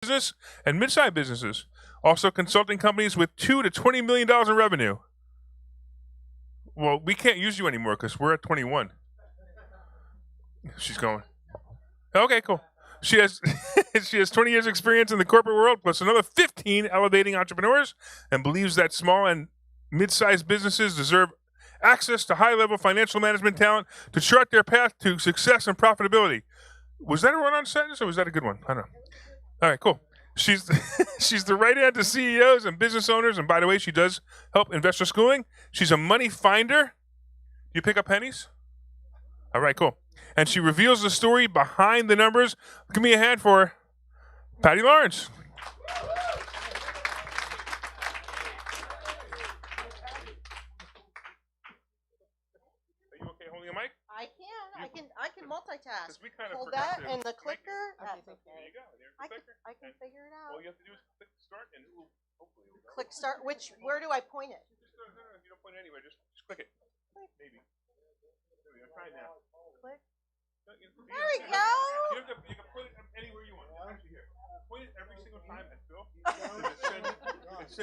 business and mid-sized businesses. Also consulting companies with $2 to $20 million in revenue. Well, we can't use you anymore because we're at 21. She's going. Okay, cool. She has she has 20 years experience in the corporate world plus another 15 elevating entrepreneurs and believes that small and mid-sized businesses deserve access to high-level financial management talent to chart their path to success and profitability. Was that a run-on sentence or was that a good one? I don't know. All right, cool. She's she's the right hand to CEOs and business owners, and by the way, she does help investor schooling. She's a money finder. Do you pick up pennies? All right, cool. And she reveals the story behind the numbers. Give me a hand for Patty Lawrence. Are you okay holding a mic? I can multitask. 'Cause we kind of Hold forgot that to and the make clicker. it. That's There okay. you go. There's the I clicker. can figure it All out. you have to do is click start and it will hopefully. It'll go. Click start. Where do I point it? Just no, you don't point it anywhere. Just click it. Maybe. There we go. Try it now. Click. No, There we go. You can put it anywhere you want. Actually, here. Point it every single time at Phil.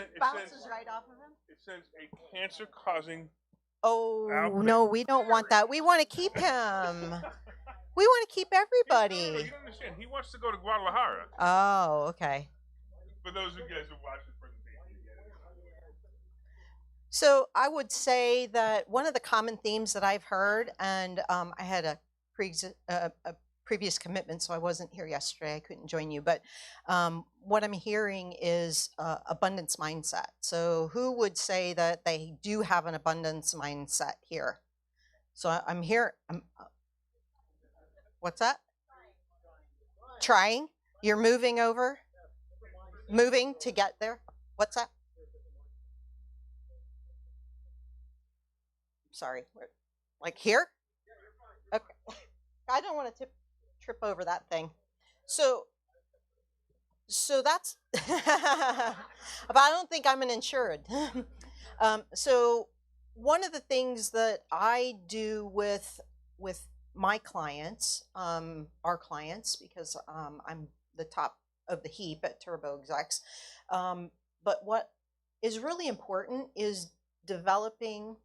It Bounces right off of him. It says a cancer-causing. Oh outbreak. no, we don't want that. We want to keep him. We want to keep No, everybody. you don't understand. He wants to go to Guadalajara. Oh, okay. For those of you guys who watch this presentation, you get it. So I would say that one of the common themes that I've heard, and I had a previous commitment, so I wasn't here yesterday. I couldn't join you, but what I'm hearing is abundance mindset. So who would say that they do have an abundance mindset here? So I'm here. What's that? Trying. You're moving over? Moving to get there? What's that? Sorry. Like here? Okay. I don't want to trip over that thing. So that's, but I don't think I'm an insured. So one of the things that I do with my clients, our clients, because I'm the top of the heap at Turbo Execs, but what is really important is developing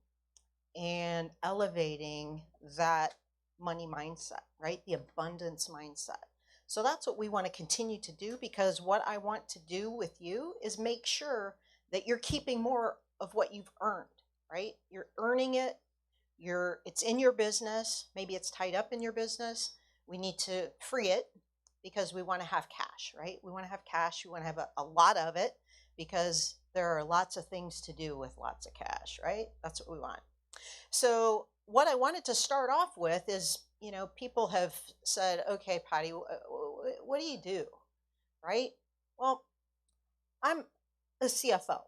and elevating that money mindset, right? The abundance mindset. So that's what we want to continue to do, because what I want to do with you is make sure that you're keeping more of what you've earned, right? You're earning it. It's in your business. Maybe it's tied up in your business. We need to free it because we want to have cash, right? We want to have cash. We want to have a lot of it because there are lots of things to do with lots of cash, right? That's what we want. So what I wanted to start off with is, people have said, okay, Patty, what do you do? Right? Well, I'm a CFO,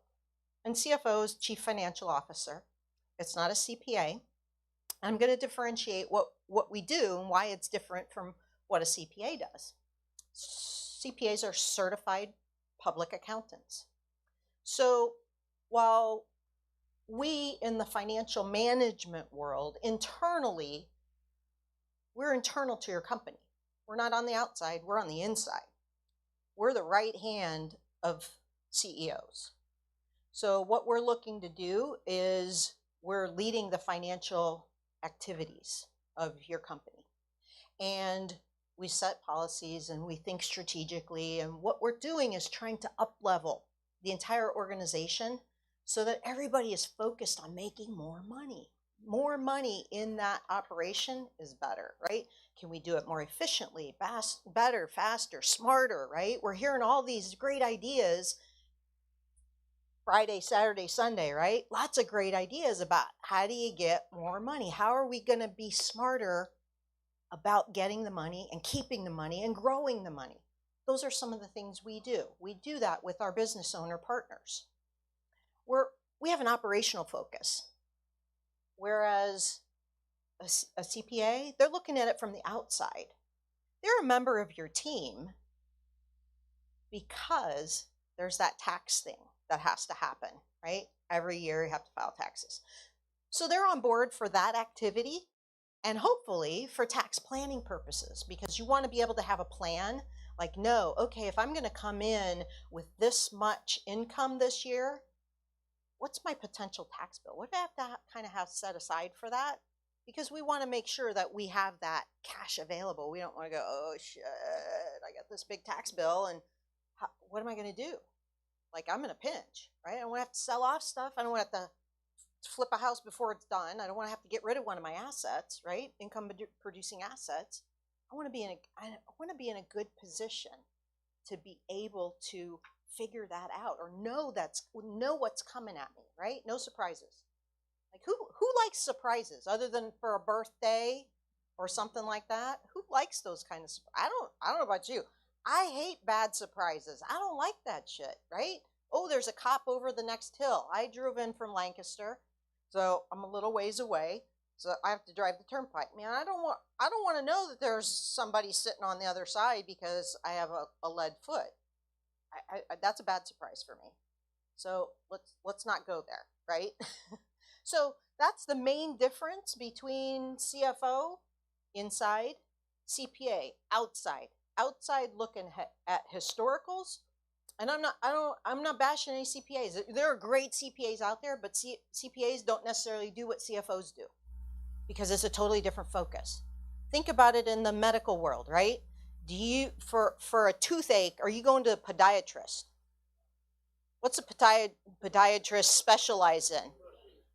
and CFO is Chief Financial Officer. It's not a CPA. I'm going to differentiate what we do and why it's different from what a CPA does. CPAs are certified public accountants. So while we in the financial management world internally, we're internal to your company. We're not on the outside, we're on the inside. We're the right hand of CEOs. So what we're looking to do is we're leading the financial activities of your company. And we set policies and we think strategically, and what we're doing is trying to up-level the entire organization so that everybody is focused on making more money. More money in that operation is better, right? Can we do it more efficiently, better, faster, smarter, right? We're hearing all these great ideas Friday, Saturday, Sunday, right? Lots of great ideas about how do you get more money? How are we going to be smarter about getting the money and keeping the money and growing the money? Those are some of the things we do. We do that with our business owner partners. We have an operational focus, whereas a CPA, they're looking at it from the outside. They're a member of your team because there's that tax thing that has to happen, right? Every year you have to file taxes. So they're on board for that activity and hopefully for tax planning purposes, because you want to be able to have a plan Like, no, okay, if I'm going to come in with this much income this year, what's my potential tax bill? What do I have to kind of have set aside for that? Because we want to make sure that we have that cash available. We don't want to go, oh shit, I got this big tax bill, and what am I going to do? Like, I'm in a pinch, right? I don't want to have to sell off stuff. I don't want to have to flip a house before it's done. I don't want to have to get rid of one of my assets, right? Income producing assets. I want to be in a good position to be able to figure that out, or know what's coming at me, right? No surprises. Like, who likes surprises other than for a birthday or something like that? Who likes those kind of I don't know about you. I hate bad surprises. I don't like that shit, right? Oh, there's a cop over the next hill. I drove in from Lancaster, so I'm a little ways away. So I have to drive the turnpike. Man, I don't want to know that there's somebody sitting on the other side because I have a lead foot. That's a bad surprise for me. So let's not go there, right? So that's the main difference between CFO inside, CPA outside. Outside looking at historicals. And I'm not bashing any CPAs. There are great CPAs out there, but CPAs don't necessarily do what CFOs do, because it's a totally different focus. Think about it in the medical world, right? Do you, for a toothache, are you going to a podiatrist? What's a podiatrist specialize in?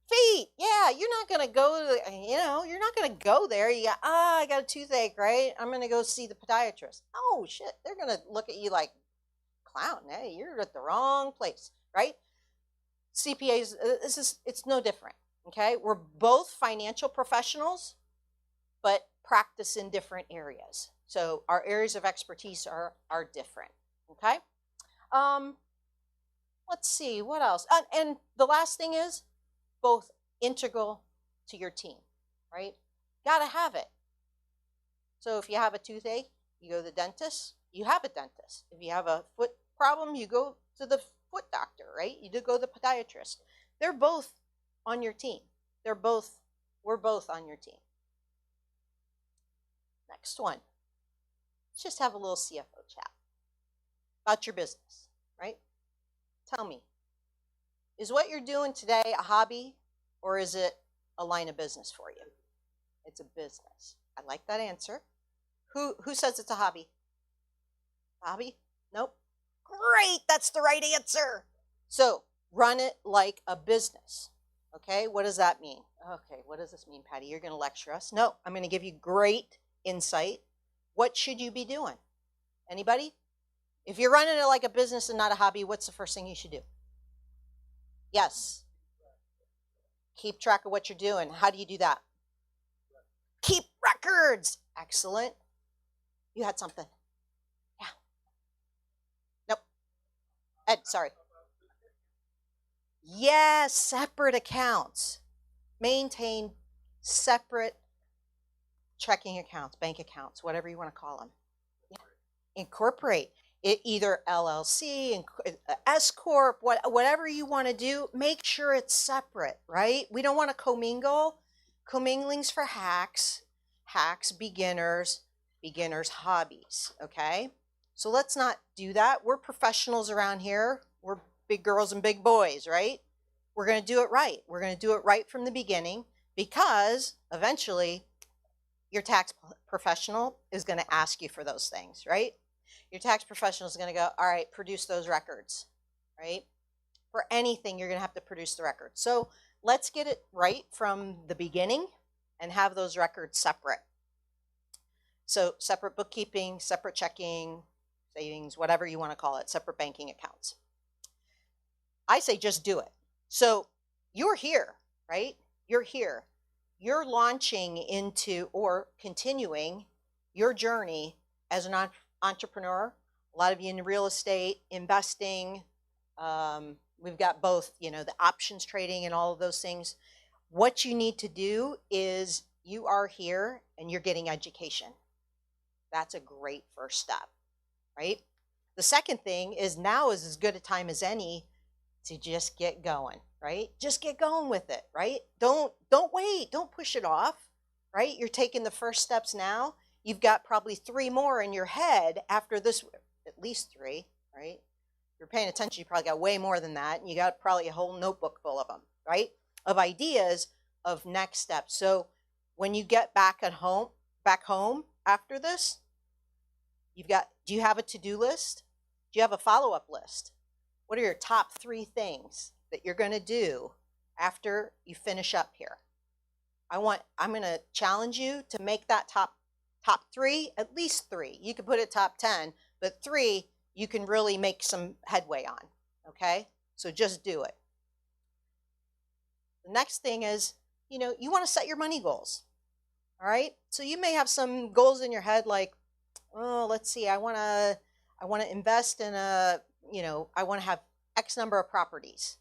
Feet. Yeah, you're not going to go, you're not going to go there. You got, I got a toothache, right? I'm going to go see the podiatrist. Oh, shit. They're going to look at you like, clown, hey, you're at the wrong place, right? CPAs, it's no different, okay? We're both financial professionals, but practice in different areas. So our areas of expertise are different, okay? Let's see, what else? And the last thing is both integral to your team, right? Gotta have it. So if you have a toothache, you go to the dentist, you have a dentist. If you have a foot problem, you go to the foot doctor, right? You do go to the podiatrist. They're both on your team. We're both on your team. Next one. Let's just have a little CFO chat about your business, right? Tell me, is what you're doing today a hobby, or is it a line of business for you? It's a business. I like that answer. Who says it's a hobby? Hobby? Nope. Great, that's the right answer. So run it like a business. Okay, what does that mean? Okay, what does this mean, Patty? You're going to lecture us? No, I'm going to give you great insight. What should you be doing? Anybody? If you're running it like a business and not a hobby, what's the first thing you should do? Yes. Keep track of what you're doing. How do you do that? Keep records. Excellent. You had something. Yeah. Nope. Ed, sorry. Yes, separate accounts. Maintain separate checking accounts, bank accounts, whatever you want to call them. Yeah. Incorporate it, either LLC, S Corp, whatever you want to do. Make sure it's separate, right? We don't want to commingle. Commingling's for hacks, beginners, hobbies. Okay, so let's not do that. We're professionals around here. We're big girls and big boys, right? We're going to do it right. We're going to do it right from the beginning, because eventually your tax professional is going to ask you for those things, right? Your tax professional is going to go, all right, produce those records, right? For anything, you're going to have to produce the records. So let's get it right from the beginning and have those records separate. So separate bookkeeping, separate checking, savings, whatever you want to call it, separate banking accounts. I say just do it. So you're here, right? You're here. You're launching into or continuing your journey as an entrepreneur. A lot of you in real estate, investing. We've got both, the options trading and all of those things. What you need to do is you are here and you're getting education. That's a great first step, right? The second thing is now is as good a time as any to just get going, right? Just get going with it, right? Don't wait. Don't push it off, right? You're taking the first steps now. you've got probably 3 more in your head after this, at least 3, right? If you're paying attention, you probably got way more than that, and you got probably a whole notebook full of them, right? Of ideas of next steps. So when you get back home after this, do you have a to-do list? Do you have a follow-up list? What are your top 3 things that you're going to do after you finish up here? I'm going to challenge you to make that top 3, at least 3. You could put it top 10, but 3 you can really make some headway on, okay? So just do it. The next thing is, you want to set your money goals, all right? So you may have some goals in your head like, oh, let's see, I want to invest in I want to have X number of properties.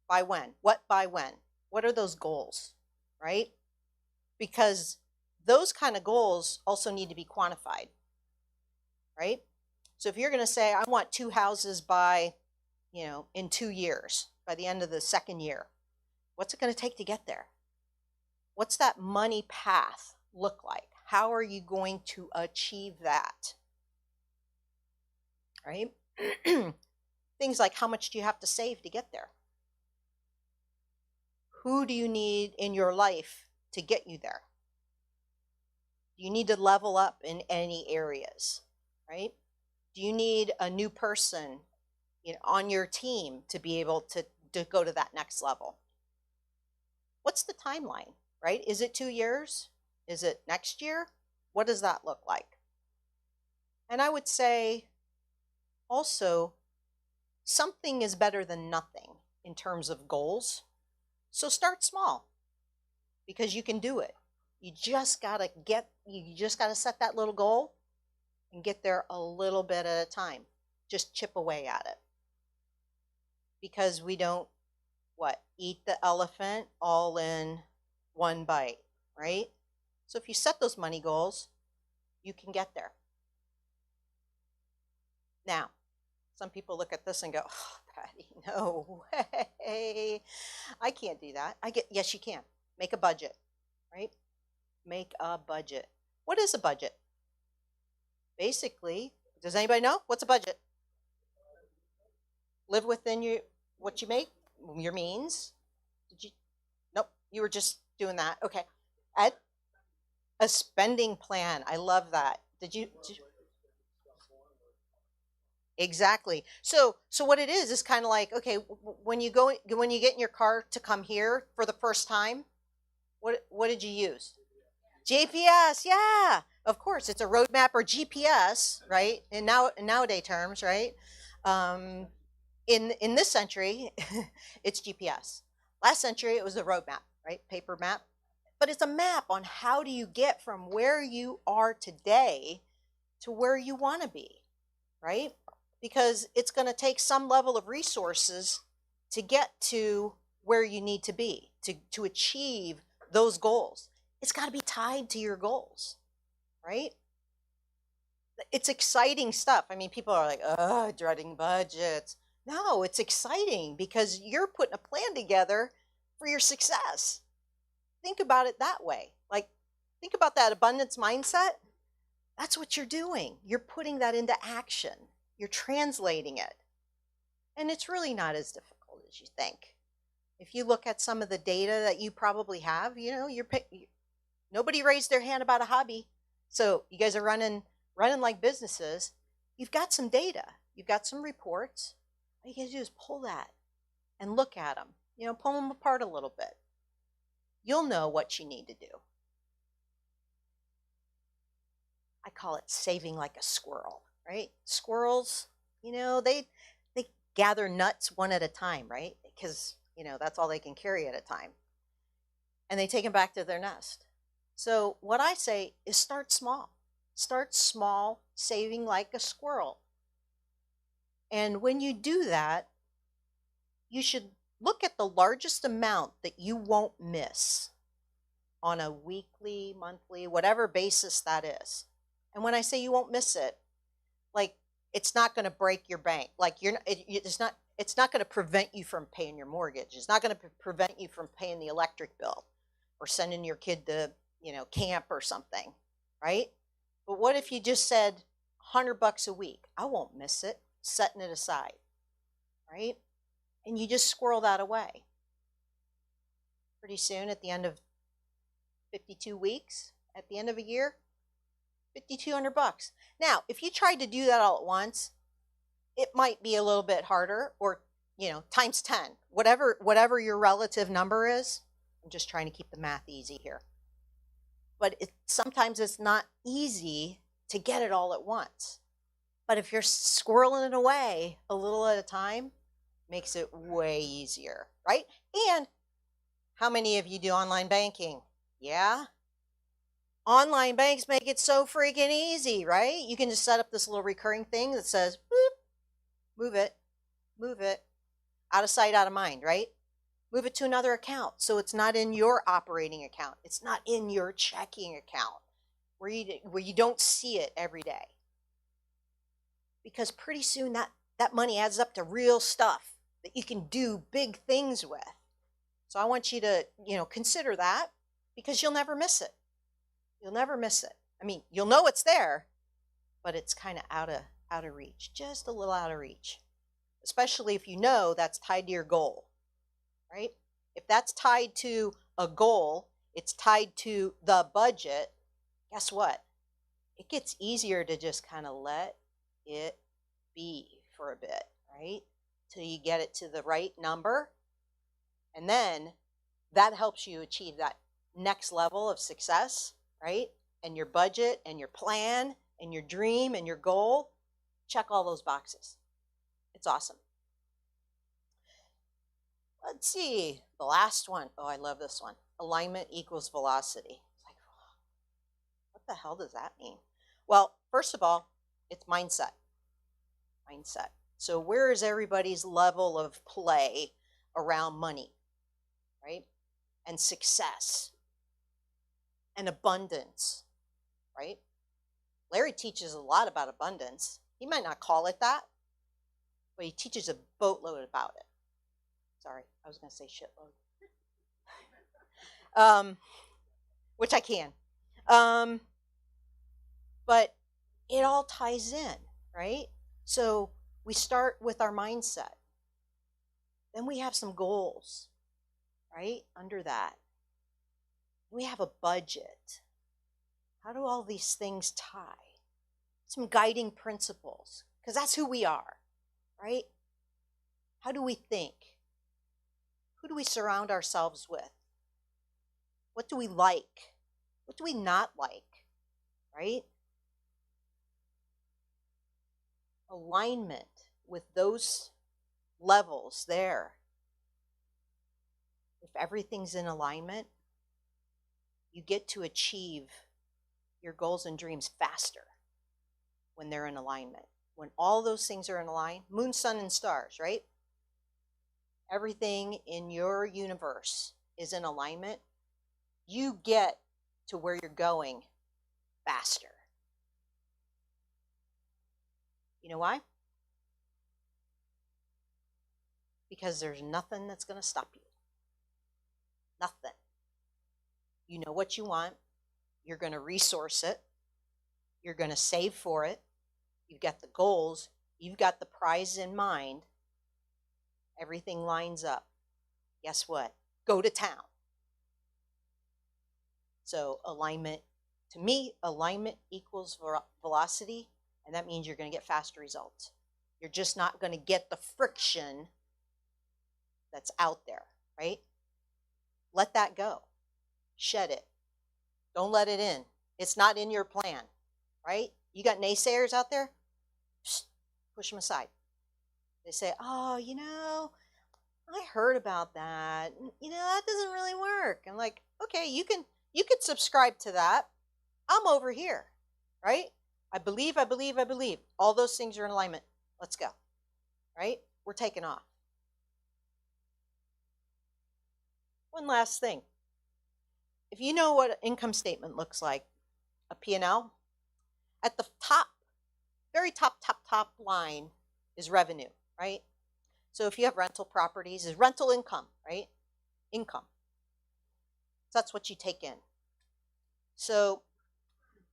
By when? What by when? What are those goals, right? Because those kind of goals also need to be quantified, right? So if you're going to say, I want 2 houses by, in 2 years, by the end of the 2nd year, what's it going to take to get there? What's that money path look like? How are you going to achieve that? Right? Things like, how much do you have to save to get there? Who do you need in your life to get you there? Do you need to level up in any areas, right? Do you need a new person, on your team to be able to go to that next level? What's the timeline, right? Is it 2 years? Is it next year? What does that look like? And I would say also, something is better than nothing in terms of goals. So start small, because you can do it. You just gotta set that little goal and get there a little bit at a time. Just chip away at it. Because we don't, eat the elephant all in one bite, right? So if you set those money goals, you can get there. Now, some people look at this and go, oh, Patty, no way. I can't do that. Yes, you can. Make a budget, right? Make a budget. What is a budget? Basically, does anybody know? What's a budget? Live within what you make, your means. Did you? Nope, you were just doing that. Okay. Ed? A spending plan. I love that. Did you Exactly. So what it is kind of like, okay, when you get in your car to come here for the first time, what did you use? GPS. Yeah, of course, it's a roadmap or GPS, right? And in nowadays terms, right? In this century, it's GPS. Last century, it was a roadmap, right? Paper map. But it's a map on how do you get from where you are today to where you want to be, right? Because it's going to take some level of resources to get to where you need to be, to achieve those goals. It's got to be tied to your goals, right? It's exciting stuff. I mean, people are like, oh, dreading budgets. No, it's exciting because you're putting a plan together for your success. Think about it that way. Like, think about that abundance mindset. That's what you're doing. You're putting that into action. You're translating it. And it's really not as difficult as you think. If you look at some of the data that you probably have, nobody raised their hand about a hobby. So you guys are running like businesses. You've got some data. You've got some reports. All you gotta do is pull that and look at them. Pull them apart a little bit. You'll know what you need to do. I call it saving like a squirrel, right? Squirrels, they gather nuts one at a time, right? Because, that's all they can carry at a time. And they take them back to their nest. So what I say is start small. Start small, saving like a squirrel. And when you do that, you should look at the largest amount that you won't miss on a weekly, monthly, whatever basis that is. And when I say you won't miss it, like, it's not going to break your bank. Like, it's not going to prevent you from paying your mortgage. It's not going to prevent you from paying the electric bill or sending your kid to, camp or something, right? But what if you just said $100 a week? I won't miss it, setting it aside, right? And you just squirrel that away. Pretty soon, at the end of 52 weeks, at the end of a year, $5,200. Now, if you tried to do that all at once, it might be a little bit harder, or times 10, whatever your relative number is. I'm just trying to keep the math easy here. But sometimes it's not easy to get it all at once. But if you're squirreling it away a little at a time, makes it way easier, right? And how many of you do online banking? Yeah? Online banks make it so freaking easy, right? You can just set up this little recurring thing that says, boop, move it, out of sight, out of mind, right? Move it to another account so it's not in your operating account. It's not in your checking account where you don't see it every day. Because pretty soon that money adds up to real stuff that you can do big things with. So I want you to, consider that, because you'll never miss it. You'll never miss it. I mean, you'll know it's there, but it's kind of out of reach, just a little out of reach. Especially if you know that's tied to your goal, right? If that's tied to a goal, it's tied to the budget, guess what? It gets easier to just kind of let it be for a bit, right? Till you get it to the right number. And then that helps you achieve that next level of success, right? And your budget and your plan and your dream and your goal, check all those boxes. It's awesome. Let's see, the last one. Oh, I love this one. Alignment equals velocity. It's like, what the hell does that mean? Well, first of all, it's mindset. Mindset. So where is everybody's level of play around money, right? And success and abundance, right? Larry teaches a lot about abundance. He might not call it that, but he teaches a boatload about it. Sorry, I was going to say shitload. Which I can. But it all ties in, right? So we start with our mindset. Then we have some goals, right? Under that. We have a budget. How do all these things tie? Some guiding principles, because that's who we are, right? How do we think? Who do we surround ourselves with? What do we like? What do we not like, right? Alignment with those levels there. If everything's in alignment, you get to achieve your goals and dreams faster when they're in alignment. When all those things are in alignment, moon, sun, and stars, right? Everything in your universe is in alignment. You get to where you're going faster. You know why? Because there's nothing that's going to stop you. Nothing. You know what you want. You're going to resource it. You're going to save for it. You've got the goals. You've got the prize in mind. Everything lines up. Guess what? Go to town. So alignment, to me, alignment equals velocity, and that means you're going to get faster results. You're just not going to get the friction that's out there, right? Let that go. Shed it. Don't let it in. It's not in your plan, right? You got naysayers out there? Psst, push them aside. They say, oh, I heard about that. That doesn't really work. I'm like, okay, you can subscribe to that. I'm over here, right? I believe. All those things are in alignment. Let's go, right? We're taking off. One last thing. If you know what an income statement looks like, a P&L, at the top, very top line is revenue, right? So if you have rental properties, is rental income, right? Income. So that's what you take in. So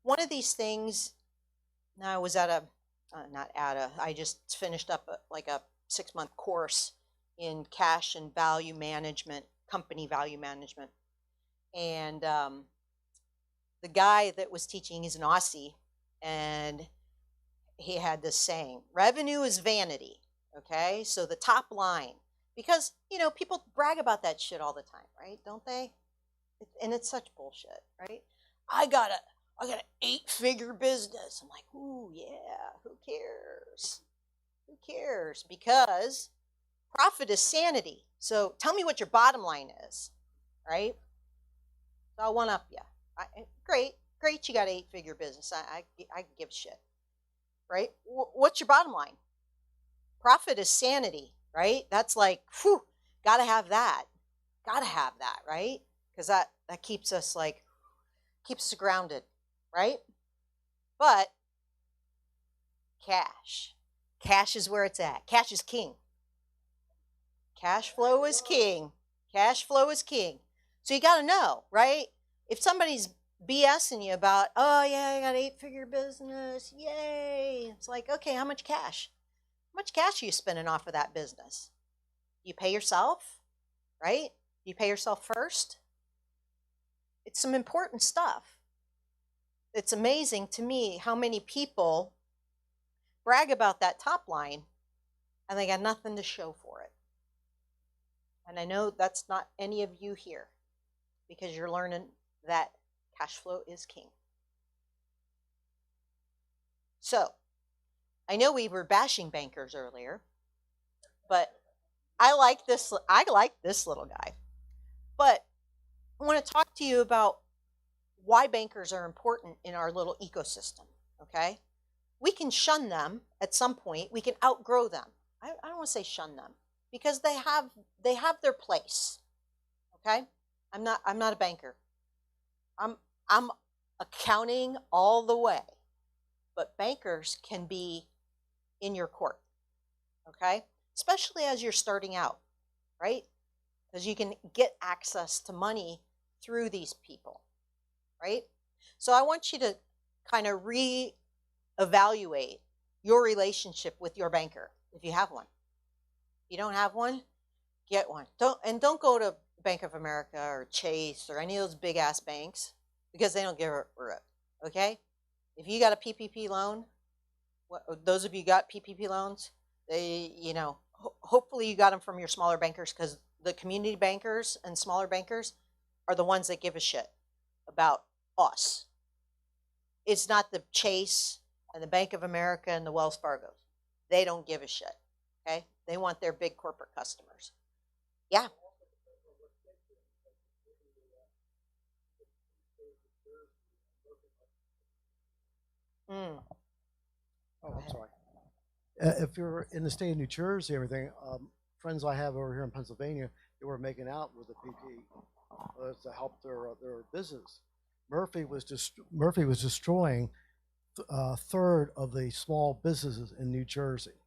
one of these things, now I was at a, I just finished up like a 6-month course in cash and value management, company value management. And the guy that was teaching, he's an Aussie, and he had this saying, revenue is vanity. Okay, so the top line, because people brag about that shit all the time, right? Don't they? And it's such bullshit, right? I got an 8-figure business. I'm like, ooh, yeah, who cares? Who cares? Because profit is sanity. So tell me what your bottom line is, right? So I'll one up you. Great, you got an 8-figure business. I give a shit, right? What's your bottom line? Profit is sanity, right? That's like, whew, gotta have that, right? Because that keeps us keeps us grounded, right? But cash is where it's at. Cash is king. Cash flow is king. Cash flow is king. So you got to know, right? If somebody's BSing you about, oh yeah, I got an 8-figure business, yay. It's like, okay, how much cash? How much cash are you spending off of that business? You pay yourself, right? You pay yourself first. It's some important stuff. It's amazing to me how many people brag about that top line and they got nothing to show for it. And I know that's not any of you here because you're learning that cash flow is king. So I know we were bashing bankers earlier, but I like this little guy. But I want to talk to you about why bankers are important in our little ecosystem, okay? We can shun them at some point. We can outgrow them. I don't want to say shun them because they have their place, okay? I'm not a banker. I'm accounting all the way, but bankers can be in your court, okay? Especially as you're starting out, right? Because you can get access to money through these people, right? So I want you to kind of reevaluate your relationship with your banker if you have one. If you don't have one, get one. Don't go to Bank of America or Chase or any of those big ass banks because they don't give a rip. Okay? If you got a PPP loan, those of you got PPP loans, they, hopefully you got them from your smaller bankers because the community bankers and smaller bankers are the ones that give a shit about us. It's not the Chase and the Bank of America and the Wells Fargos. They don't give a shit. Okay? They want their big corporate customers. Yeah. Oh, I'm sorry. If you're in the state of New Jersey, everything, friends I have over here in Pennsylvania, they were making out with the PP to help their business. Murphy was destroying a third of the small businesses in New Jersey.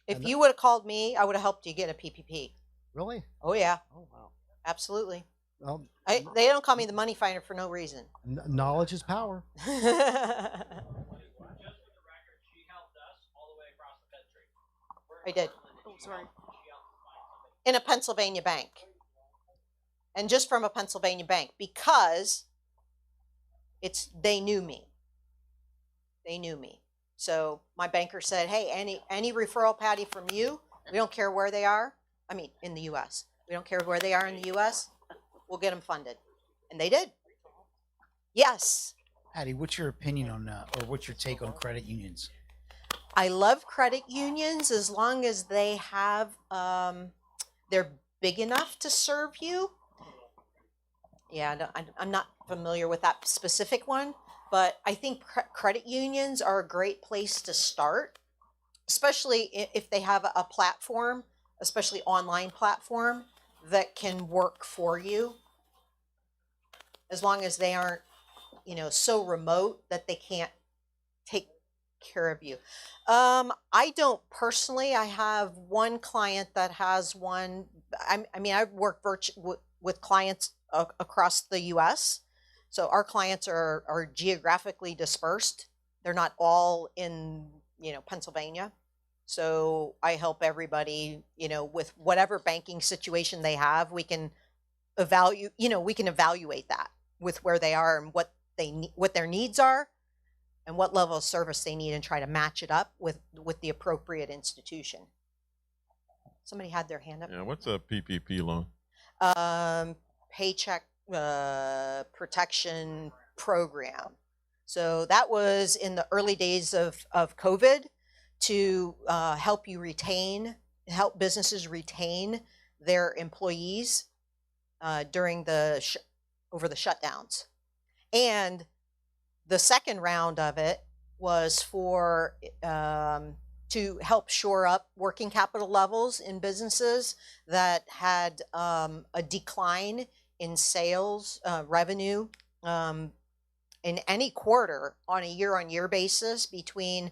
If you would have called me, I would have helped you get a PPP. Really? Oh yeah. Oh wow. Absolutely. Well, they don't call me the money finder for no reason. Knowledge is power. I did. Oh, sorry. In a Pennsylvania bank. And just from a Pennsylvania bank because they knew me. They knew me. So my banker said, hey, any referral, Patty, from you, we don't care where they are. I mean, in the U.S. We don't care where they are in the U.S. We'll get them funded. And they did. Yes. Patty, what's your opinion on or what's your take on credit unions? I love credit unions as long as they have, they're big enough to serve you. Yeah, I'm not familiar with that specific one, but I think credit unions are a great place to start, especially if they have a platform, especially online platform that can work for you. As long as they aren't, so remote that they can't take care of you. I don't personally. I have one client that has one. I mean, I work with clients across the U.S. So our clients are geographically dispersed. They're not all in, Pennsylvania. So I help everybody, with whatever banking situation they have. We can evaluate that with where they are and what what their needs are and what level of service they need, and try to match it up with the appropriate institution. Somebody had their hand up. Yeah, what's a PPP loan? Paycheck protection program. So that was in the early days of COVID to help businesses retain their employees during over the shutdowns. And the second round of it was for to help shore up working capital levels in businesses that had a decline in sales revenue in any quarter on a year-on-year basis between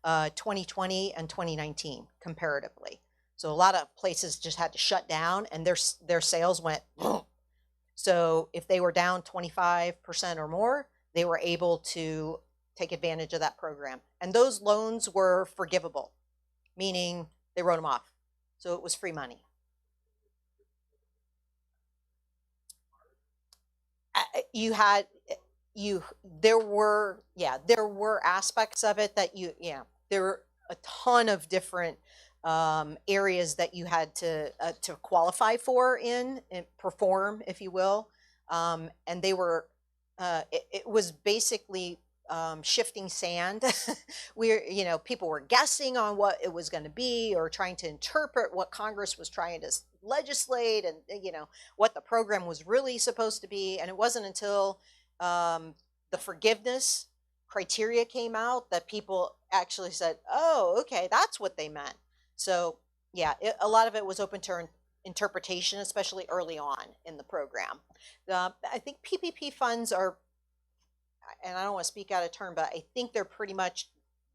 2020 and 2019 comparatively. So a lot of places just had to shut down, and their sales went. So if they were down 25% or more, they were able to take advantage of that program. And those loans were forgivable, meaning they wrote them off. So it was free money. There were aspects of it that there were a ton of different areas that you had to qualify for and perform, if you will. And they were, it was basically shifting sand. People were guessing on what it was going to be, or trying to interpret what Congress was trying to legislate, and what the program was really supposed to be. And it wasn't until the forgiveness criteria came out that people actually said, "Oh, okay, that's what they meant." So yeah, a lot of it was open to interpretation, especially early on in the program. I think PPP funds are, and I don't want to speak out of turn, but I think they're pretty much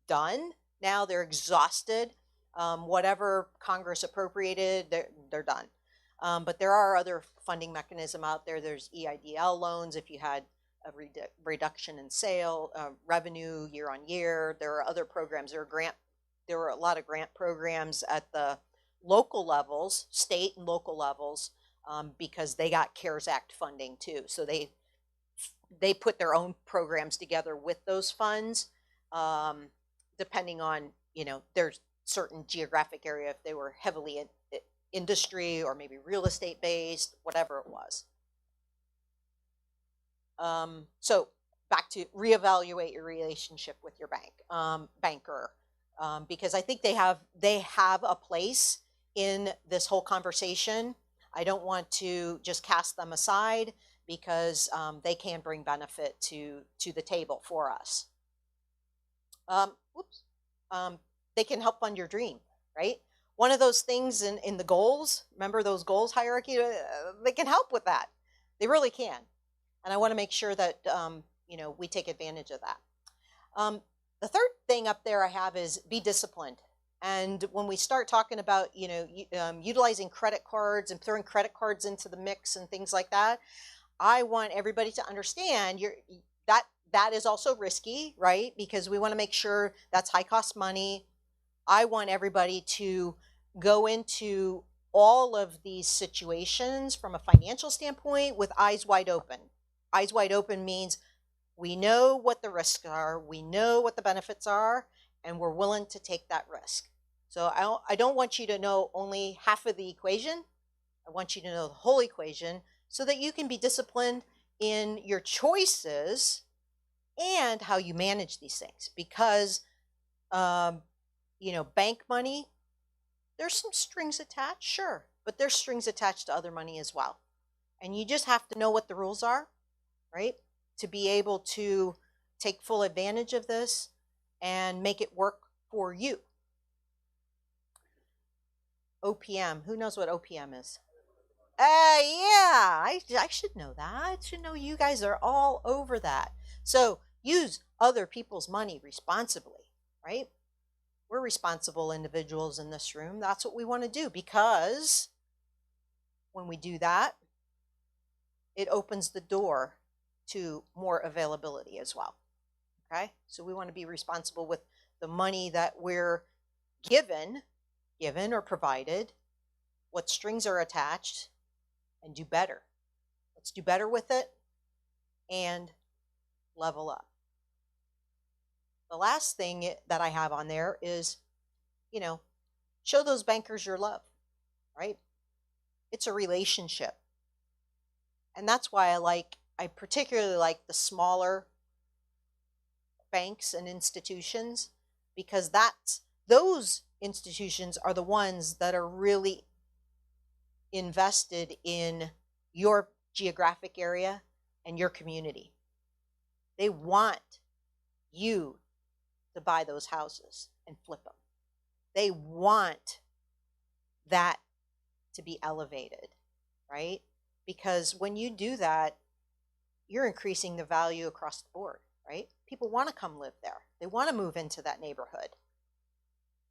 done now. They're exhausted. Whatever Congress appropriated, they're done. But there are other funding mechanisms out there. There's EIDL loans if you had a reduction in sale revenue year on year. There are other programs. There were a lot of grant programs at the local levels, state and local levels, because they got CARES Act funding too. So they put their own programs together with those funds, depending on, there's certain geographic area, if they were heavily in industry or maybe real estate based, whatever it was. So back to reevaluate your relationship with your banker, because I think they have a place in this whole conversation. I don't want to just cast them aside, because they can bring benefit to the table for us. They can help fund your dream, right? One of those things in the goals, remember those goals hierarchy, they can help with that. They really can. And I want to make sure that, we take advantage of that. The third thing up there I have is be disciplined. And when we start talking about, utilizing credit cards and throwing credit cards into the mix and things like that, I want everybody to understand that is also risky, right? Because we want to make sure that's high cost money. I want everybody to go into all of these situations from a financial standpoint with eyes wide open. Eyes wide open means we know what the risks are, we know what the benefits are, and we're willing to take that risk. So I don't want you to know only half of the equation. I want you to know the whole equation, so that you can be disciplined in your choices and how you manage these things. Because, bank money, there's some strings attached, sure, but there's strings attached to other money as well. And you just have to know what the rules are, right? To be able to take full advantage of this and make it work for you. OPM, who knows what OPM is? I should know that. I should know you guys are all over that. So use other people's money responsibly, right? We're responsible individuals in this room. That's what we want to do, because when we do that, it opens the door to more availability as well. Okay, so we want to be responsible with the money that we're given or provided, what strings are attached, and do better. Let's do better with it and level up. The last thing that I have on there is, show those bankers your love, right? It's a relationship. And that's why I particularly like the smaller banks and institutions, because those institutions are the ones that are really invested in your geographic area and your community. They want you to buy those houses and flip them. They want that to be elevated, right? Because when you do that, you're increasing the value across the board, right? People want to come live there. They want to move into that neighborhood.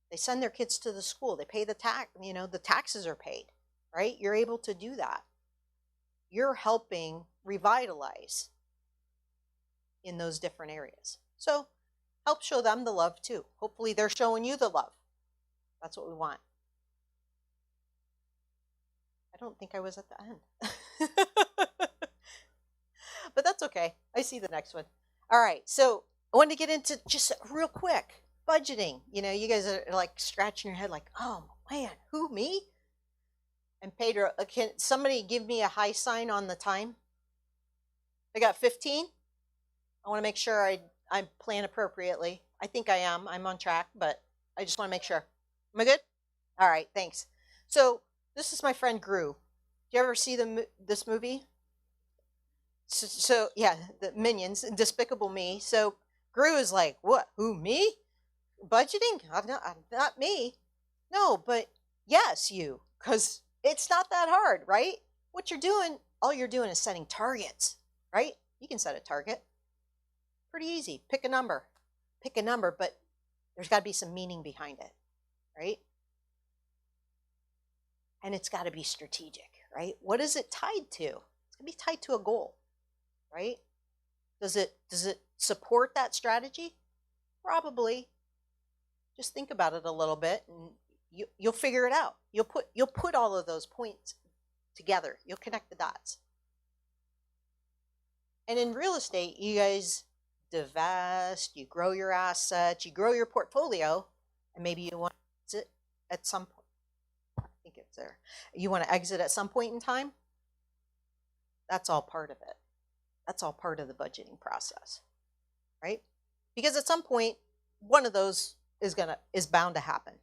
They send their kids to the school. They pay the tax, the taxes are paid, right? You're able to do that. You're helping revitalize in those different areas. So help show them the love too. Hopefully they're showing you the love. That's what we want. I don't think I was at the end. But that's okay. I see the next one. All right, so I wanted to get into just real quick, budgeting. You guys are like scratching your head like, oh man, who, me? And Pedro, can somebody give me a high sign on the time? I got 15. I want to make sure I plan appropriately. I think I am. I'm on track, but I just want to make sure. Am I good? All right, thanks. So this is my friend Gru. Do you ever see this movie? So yeah, the Minions, Despicable Me. So Gru is like, what? Who, me? Budgeting? Not me. No, but yes, you. Because it's not that hard, right? What you're doing, all you're doing is setting targets, right? You can set a target. Pretty easy. Pick a number, but there's got to be some meaning behind it, right? And it's got to be strategic, right? What is it tied to? It's going to be tied to a goal, right? Does it support that strategy? Probably. Just think about it a little bit, and you'll figure it out. You'll put all of those points together. You'll connect the dots. And in real estate, you guys divest, you grow your assets, you grow your portfolio, and maybe you want to exit at some point. I think it's there. You want to exit at some point in time? That's all part of it. That's all part of the budgeting process, right? Because at some point, one of those is bound to happen.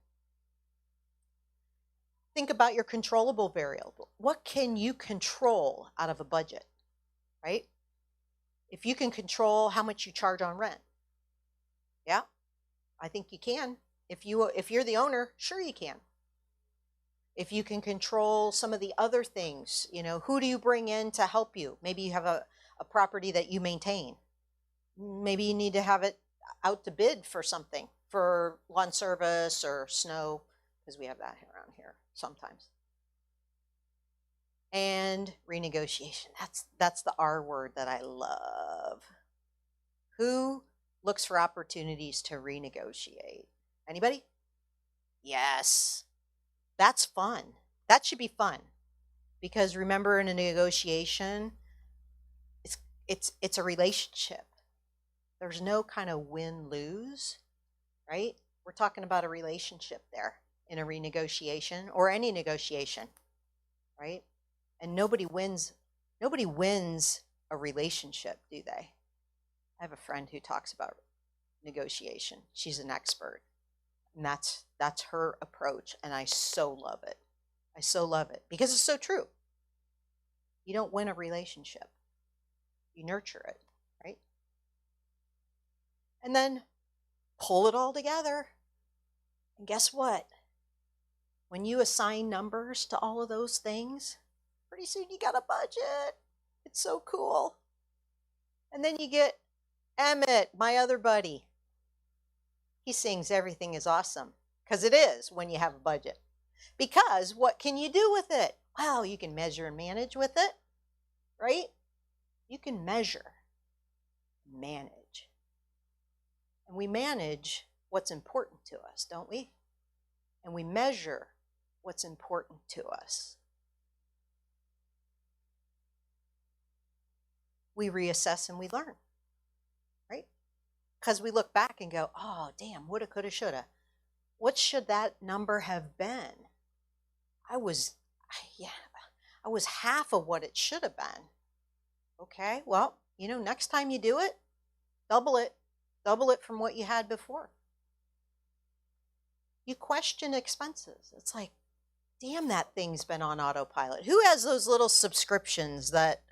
Think about your controllable variable. What can you control out of a budget, right? If you can control how much you charge on rent, yeah, I think you can. If you're the owner, sure you can. If you can control some of the other things, who do you bring in to help you? Maybe you have a property that you maintain. Maybe you need to have it out to bid for something, for lawn service or snow, because we have that around here sometimes. And renegotiation. That's the R word that I love. Who looks for opportunities to renegotiate? Anybody? Yes. That's fun. That should be fun. Because remember, in a negotiation, it's a relationship. There's no kind of win-lose, right? We're talking about a relationship there in a renegotiation or any negotiation, right? And nobody wins a relationship, do they? I have a friend who talks about negotiation. She's an expert. And that's her approach, and I so love it. I so love it because it's so true. You don't win a relationship. You nurture it, right? And then pull it all together. And guess what? When you assign numbers to all of those things, pretty soon you got a budget. It's so cool. And then you get Emmett, my other buddy. He sings everything is awesome, because it is when you have a budget. Because what can you do with it? Well, you can measure and manage with it, right? You can measure. manage. And we manage what's important to us, don't we? And we measure what's important to us. We reassess and we learn, right? Because we look back and go, oh, damn, woulda, coulda, shoulda. What should that number have been? I was half of what it should have been. Okay, well, next time you do it, double it from what you had before. You question expenses. It's like, damn, that thing's been on autopilot. Who has those little subscriptions that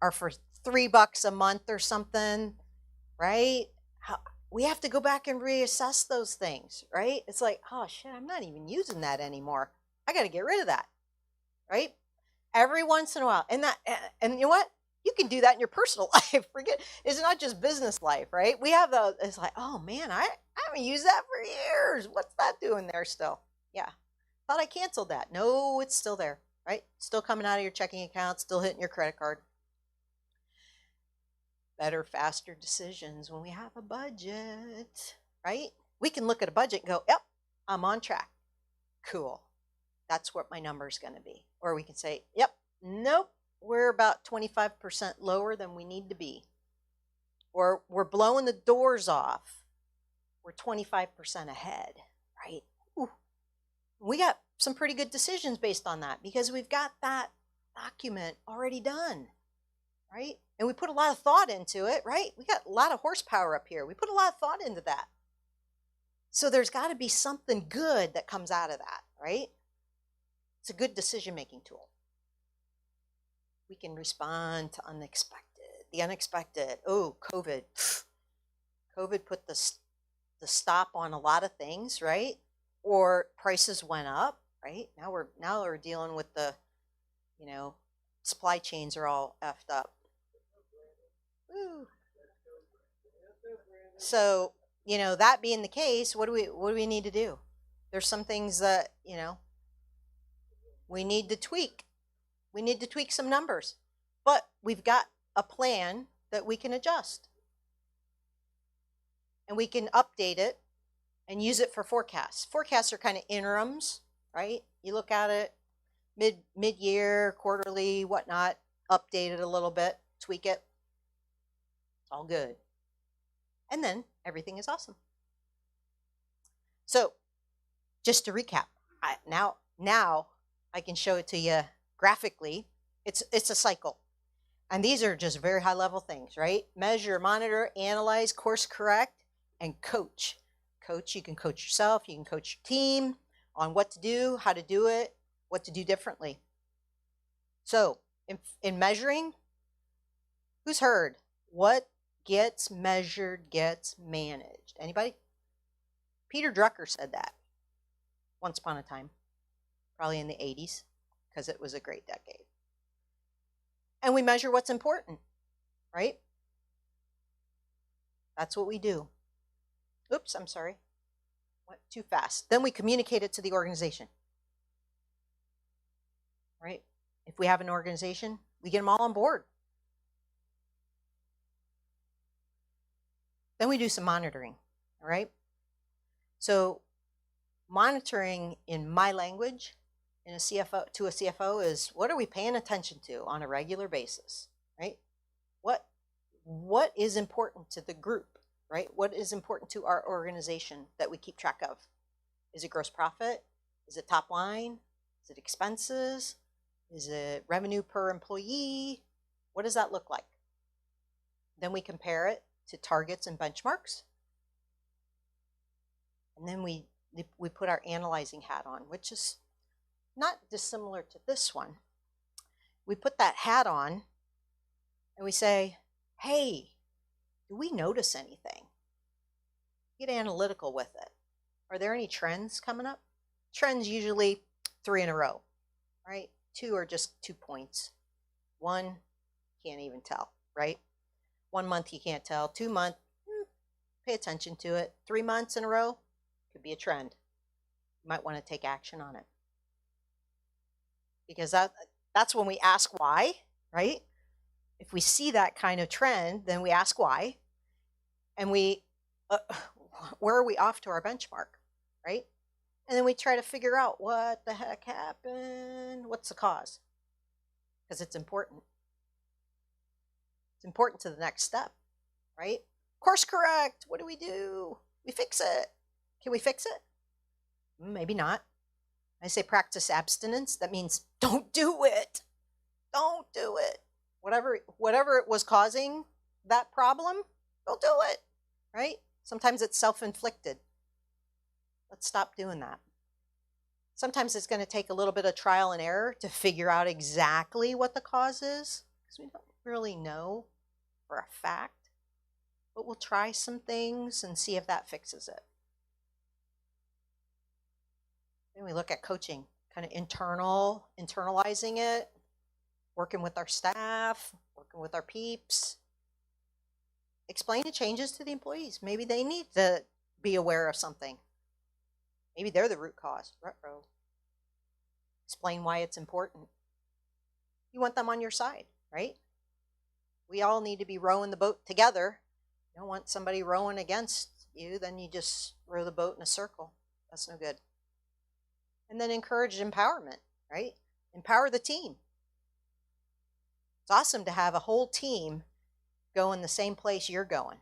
are for $3 a month or something, right? We have to go back and reassess those things, right? It's like, oh shit, I'm not even using that anymore. I got to get rid of that, right? Every once in a while. And you know what? You can do that in your personal life. Forget, it's not just business life, right? We have it's like, oh man, I haven't used that for years. What's that doing there still? Yeah. Thought I canceled that. No, it's still there, right? Still coming out of your checking account, still hitting your credit card. Better, faster decisions when we have a budget, right? We can look at a budget and go, yep, I'm on track. Cool. That's what my number is going to be. Or we can say, yep, nope, we're about 25% lower than we need to be. Or we're blowing the doors off. We're 25% ahead, right? Ooh. We got some pretty good decisions based on that because we've got that document already done, right? And we put a lot of thought into it, right? We got a lot of horsepower up here. We put a lot of thought into that. So there's got to be something good that comes out of that, right? It's a good decision-making tool. We can respond to the unexpected. Oh, COVID. COVID put the stop on a lot of things, right? Or prices went up, right? Now we're dealing with the, supply chains are all effed up. Woo. So, that being the case, what do we need to do? There's some things that, we need to tweak. We need to tweak some numbers, but we've got a plan that we can adjust. And we can update it and use it for forecasts. Forecasts are kind of interims, right? You look at it mid-year, quarterly, whatnot, update it a little bit, tweak it. It's all good. And then everything is awesome. So just to recap, now I can show it to you graphically. It's a cycle. And these are just very high level things, right? Measure, monitor, analyze, course correct, and coach. Coach, you can coach yourself, you can coach your team on what to do, how to do it, what to do differently. So in measuring, who's heard? What gets measured gets managed. Anybody? Peter Drucker said that once upon a time, probably in the 80s, because it was a great decade. And we measure what's important, right? That's what we do. Oops, I'm sorry. Went too fast. Then we communicate it to the organization, right? If we have an organization, we get them all on board. Then we do some monitoring, all right? So monitoring in my language to a CFO is, what are we paying attention to on a regular basis, right? What is important to the group, right? What is important to our organization that we keep track of? Is it gross profit? Is it top line? Is it expenses? Is it revenue per employee? What does that look like? Then we compare it to targets and benchmarks. And then we put our analyzing hat on, which is not dissimilar to this one. We put that hat on and we say, hey, do we notice anything? Get analytical with it. Are there any trends coming up? Trends usually 3 in a row, right? 2 are just 2 points. 1, can't even tell, right? 1 month you can't tell. 2 months, pay attention to it. 3 months in a row, could be a trend. You might want to take action on it. Because that's when we ask why, right? If we see that kind of trend, then we ask why. and where are we off to our benchmark, right? And then we try to figure out what the heck happened, what's the cause, because it's important. It's important to the next step, right? Course correct. What do? We fix it. Can we fix it? Maybe not. I say practice abstinence. That means don't do it. Don't do it. Whatever it was causing that problem, don't do it, right? Sometimes it's self-inflicted. Let's stop doing that. Sometimes it's going to take a little bit of trial and error to figure out exactly what the cause is, because we don't really know for a fact, but we'll try some things and see if that fixes it. Then we look at coaching, kind of internalizing it, working with our staff, working with our peeps. Explain the changes to the employees. Maybe they need to be aware of something. Maybe they're the root cause. Ruh-roh. Explain why it's important. You want them on your side, right? We all need to be rowing the boat together. You don't want somebody rowing against you, then you just row the boat in a circle. That's no good. And then encourage empowerment, right? Empower the team. It's awesome to have a whole team go in the same place you're going,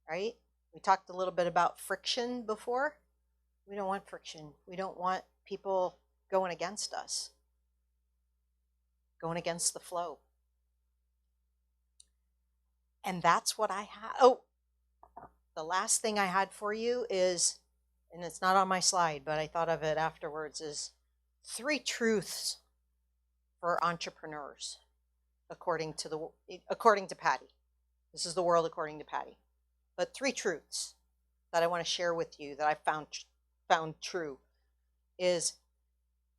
right? We talked a little bit about friction before. We don't want friction. We don't want people going against us, going against the flow. And that's what I had. Oh, the last thing I had for you is, and it's not on my slide, but I thought of it afterwards, is 3 truths for entrepreneurs, according to Patty. This is the world according to Patty. But 3 truths that I want to share with you that I found true is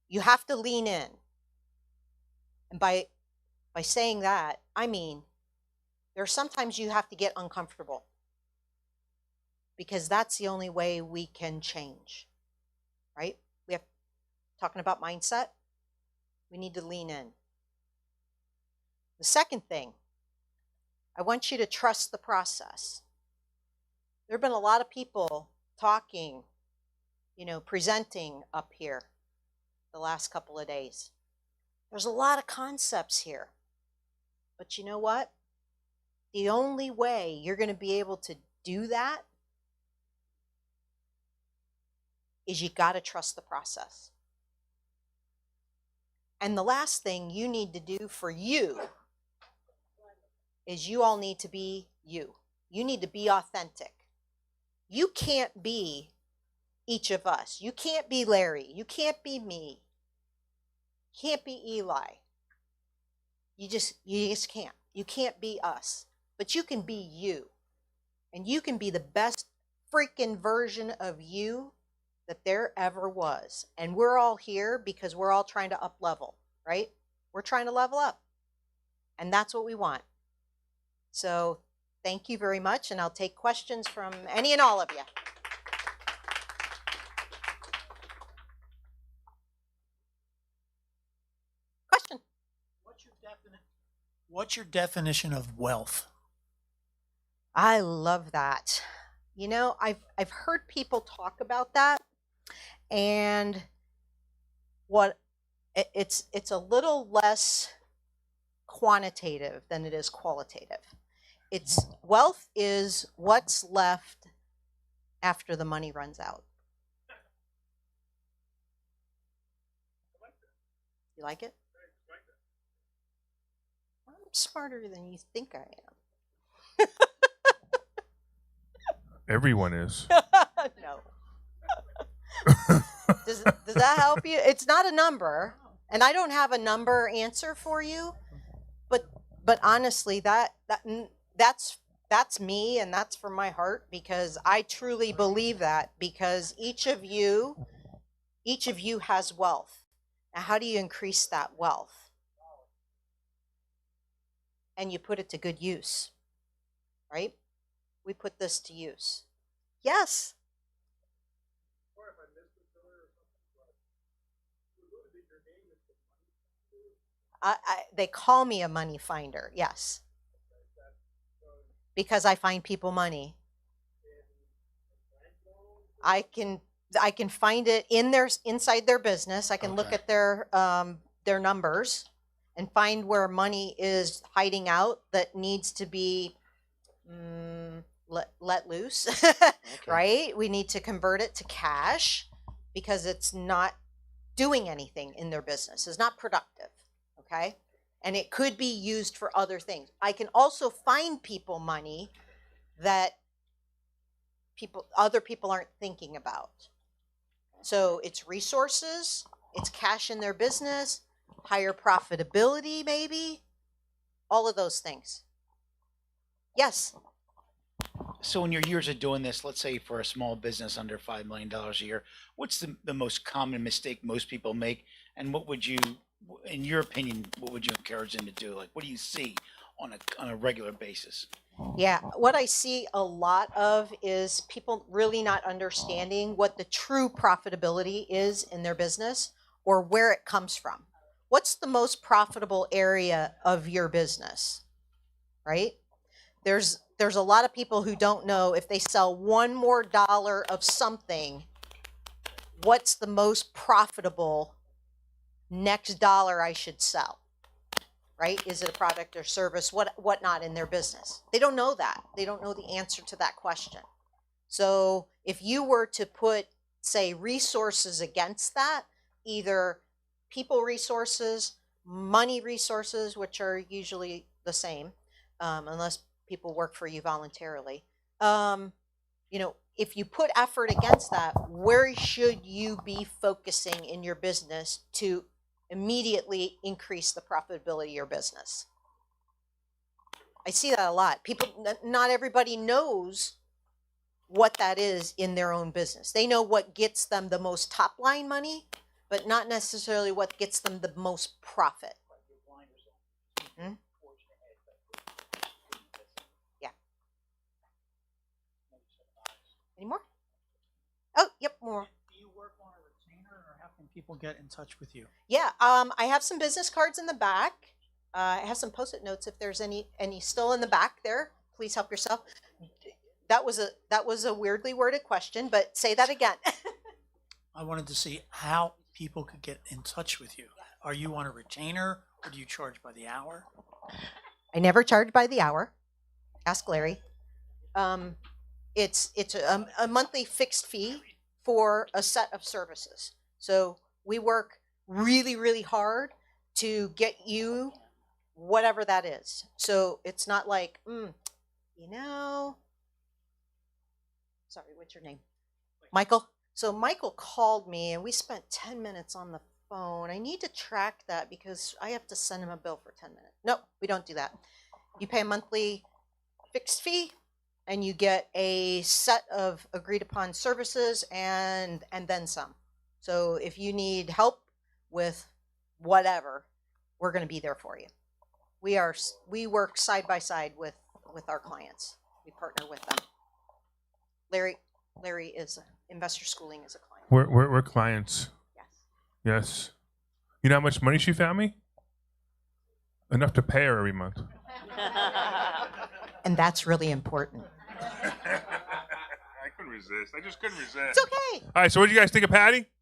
you have to lean in. And by saying that, I mean there are sometimes you have to get uncomfortable, because that's the only way we can change, right? We have talking about mindset. We need to lean in. The second thing, I want you to trust the process. There have been a lot of people talking, presenting up here the last couple of days. There's a lot of concepts here. But you know what? The only way you're going to be able to do that is you got to trust the process. And the last thing you need to do for you is you all need to be you. You need to be authentic. You can't be each of us. You can't be Larry. You can't be me. You can't be Eli. You just can't. You can't be us. But you can be you. And you can be the best freaking version of you that there ever was. And we're all here because we're all trying to up level, right? We're trying to level up. And that's what we want. So thank you very much. And I'll take questions from any and all of you. Question? What's your definition of wealth? I love that. I've heard people talk about that, and it's a little less quantitative than it is qualitative. Wealth is what's left after the money runs out. You like it? I'm smarter than you think I am. Everyone is. No. Does that help you? It's not a number, and I don't have a number answer for you, but honestly, that's me, and that's from my heart, because I truly believe that, because each of you has wealth. Now, how do you increase that wealth? And you put it to good use, right? We put this to use. Yes. They call me a money finder. Yes. because I find people money. I can find it inside their business. I can look Okay. at their numbers and find where money is hiding out that needs to be let loose. Right? We need to convert it to cash because it's not doing anything in their business. It's not productive. Okay? And it could be used for other things. I can also find people money that other people aren't thinking about. So it's resources, it's cash in their business, higher profitability, maybe, all of those things. Yes. So in your years of doing this, let's say for a small business under $5 million a year, what's the most common mistake most people make? And what would you, in your opinion, what would you encourage them to do? Like, what do you see on a regular basis? Yeah, what I see a lot of is people really not understanding what the true profitability is in their business or where it comes from. What's the most profitable area of your business? Right? There's a lot of people who don't know if they sell one more dollar of something, what's the most profitable next dollar I should sell? Right? Is it a product or service, whatnot in their business? They don't know that. They don't know the answer to that question. So if you were to put, say, resources against that, either people resources, money resources, which are usually the same, unless people work for you voluntarily. If you put effort against that, where should you be focusing in your business to immediately increase the profitability of your business? I see that a lot. Not everybody knows what that is in their own business. They know what gets them the most top line money, but not necessarily what gets them the most profit. Mm-hmm. Yeah. Any more? Oh, yep, more. Do you work on a retainer, or how can people get in touch with you? Yeah, I have some business cards in the back. I have some Post-it notes if there's any still in the back there. Please help yourself. That was a weirdly worded question, but say that again. I wanted to see how people could get in touch with you. Are you on a retainer, or do you charge by the hour? I never charge by the hour. Ask Larry. It's a monthly fixed fee for a set of services. So we work really, really hard to get you whatever that is. So it's not like, sorry, what's your name? Michael. So Michael called me and we spent 10 minutes on the phone. I need to track that because I have to send him a bill for 10 minutes. No, we don't do that. You pay a monthly fixed fee and you get a set of agreed upon services and then some. So if you need help with whatever, we're going to be there for you. We work side by side with our clients. We partner with them. Larry is investor schooling as a client. We're clients. Yes. Yes. You know how much money she found me? Enough to pay her every month. And that's really important. I couldn't resist. I just couldn't resist. It's okay. All right, so what do you guys think of Patty?